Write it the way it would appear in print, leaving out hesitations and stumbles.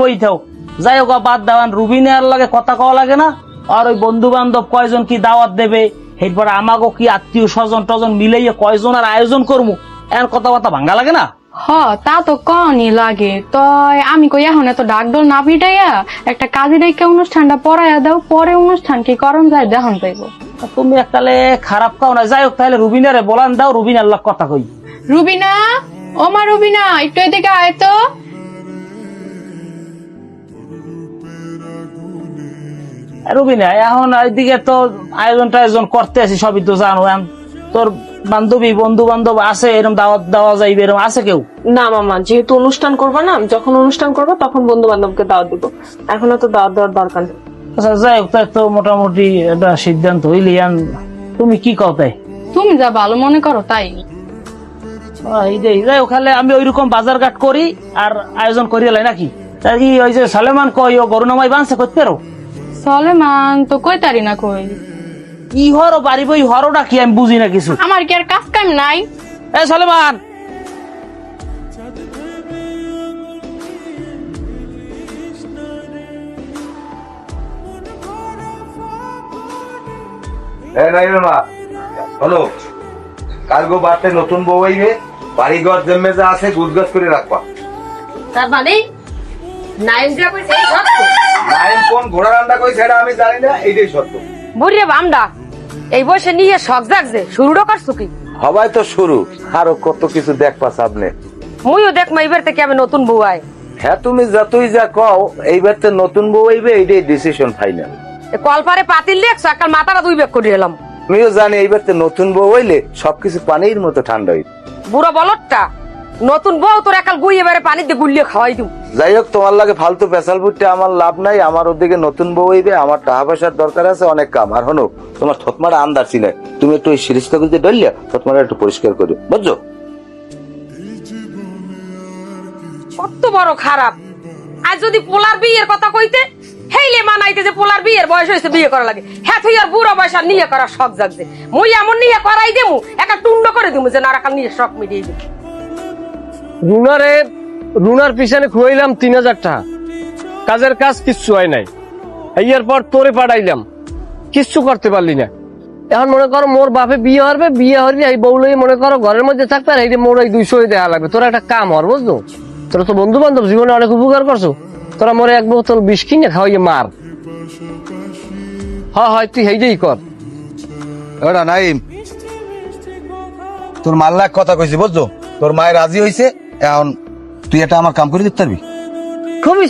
কই থাও যাই হোক বাদ দেওয়ান রুবিনার লাগে কথা কওয়া লাগে না আর ওই বন্ধু বান্ধব কয়জন কি দাওয়াত দেবে এরপর আমাকে কি আত্মীয় স্বজন টজন মিলাইয়া কয়জনের আয়োজন করবো এর কথাবার্তা ভাঙ্গা লাগে না। হ তা তো কনই লাগে তয় আমি কই এখন এত ডাকডোল না পিটাইয়া একটা কাজে ডেকে অনুষ্ঠানটা পড়াইয়া দাও পরে অনুষ্ঠান কি করণ যায় দেখন পাইব। তুমি এককালে খারাপ কাও না যাই হোক তাহলে রুবিনারে বলান দাও রুবিনার লাগ কথা কই। রুবিনা ও মা রুবিনা একটু এদিকে আয় তো। রুবিনা এখন এইদিকে তো আয়োজন টায়োজন করতে আছি সবই তো জানো তোর বান্ধবী বন্ধু বান্ধব আছে এরকম দাওয়াত দেওয়া যাইবে এরকম আছে কেউ? না মামা, যেহেতু অনুষ্ঠান করবা না, যখন অনুষ্ঠান করবা তখন বন্ধু বান্ধবকে দাওয়াত দিব, এখন তো দাওয়াত দেওয়ার দরকার নেই। আচ্ছা যাই হোক তাই তো মোটামুটি একটা সিদ্ধান্ত হইলি তুমি কি কও তাই? তুমি যা ভালো মনে করো তাই। যাই হোক আমি ওইরকম বাজার ঘাট করি আর আয়োজন করি লাই নাকি কি ওই যে সালেমান কই ও গরু নামাই বানছে করতে পারো? সলেমান তো কই তারি না কই ই হরো বাড়ি বই হরোটা কি আমি বুঝি না কিছু। আমার কি আর কাজ কাম নাই? এ সালেমান শোনো, কালগো বাড়তে নতুন বউ আইবে, বাড়িঘর জন্মে যা আছে গুজগাছ করে রাখবা। তার মানে নাইন যা কইছে এই সত্য? নাইন কোন ঘোড়া রান্না কইছে এটা আমি জানি না, এইটাই সত্য। বুড়িয়ে বামডা এই বয়সে নিয়ে শখ জাগছে শুরুটা করছো কি? হবাই তো শুরু, আরো কত কিছু দেখবা সামনে। মুইও দেখ মাইবার থেকে আমি নতুন বউ আই। হ্যাঁ তুমি যতই যা কও, এইবার তো নতুন বউ আইবে, এইটাই ডিসিশন ফাইনাল। কলপারে পাতিল লেখছো একাল মাথাটা দুই বেগ করে এলাম। আমিও জানি এইবার তো নতুন বউ হইলে সবকিছু পানির মতো ঠান্ডা হইবে। বুড়ো বলটটা নতুন বউ তোর একাল গুইয়ে বেড়ে পানি দিয়ে গুলিয়ে খাওয়াই দিম। যাই হোক, তোমার লাগে ফালতু পেশাল বুটতে আমার লাভ নাই। আমার ওদিকে নতুন বউ হইবে, আমার টাকা পয়সার দরকার আছে, অনেক কাম। আর হনো, তোমার থতমারা আন্দার ছিল, তুমি একটু ওই সিরিজটা করতে ডলিয়া থতমারা একটু পরিষ্কার করো, বুঝছো? কত বড় খারাপ। আজ যদি পোলার বিয়ের কথা কইতে হেইলে মানাইতে যে পোলার বিয়ের বয়স হয়েছে বিয়ে করা লাগে, হ্যাঁ তুই আর বুড়ো বয়স আর নিয়ে করার শখ জাগছে। মুই এমন নিয়ে করাই দেবো একটা টুন্ড করে দিবো যে নারাকাল নিয়ে শখ মিটিয়ে দিবো। রুনার পিছনে খুয়াইলাম 3000 টাকা, কাজের কাজ কিচ্ছু হয় নাই। এর পর তোরে পাঠাইলাম, কিচ্ছু করতে পারলি না। এখন মনে করো মোর বাপে বিয়ে হরবে এই বউলই মনে করো ঘরের মধ্যে থাকতে আর এই মোর এই 200 দেওয়া লাগবে। তোরা একটা কাম হর, বুঝলো? তোরা তো বন্ধু বান্ধব জীবনে অনেক উপকার করছো, তোরা মোরে এক বোতল বিষ কিনে খাওয়াইয়ে মার। হয় তুই হেইটাই কর। ওরা নাইম, তোর মাল্লা এক কথা কইছি, বুঝছো? তোর মায়ের রাজি হইছে, এখন তুই এটা আমার কাম করে দিতে পারবি? খুবই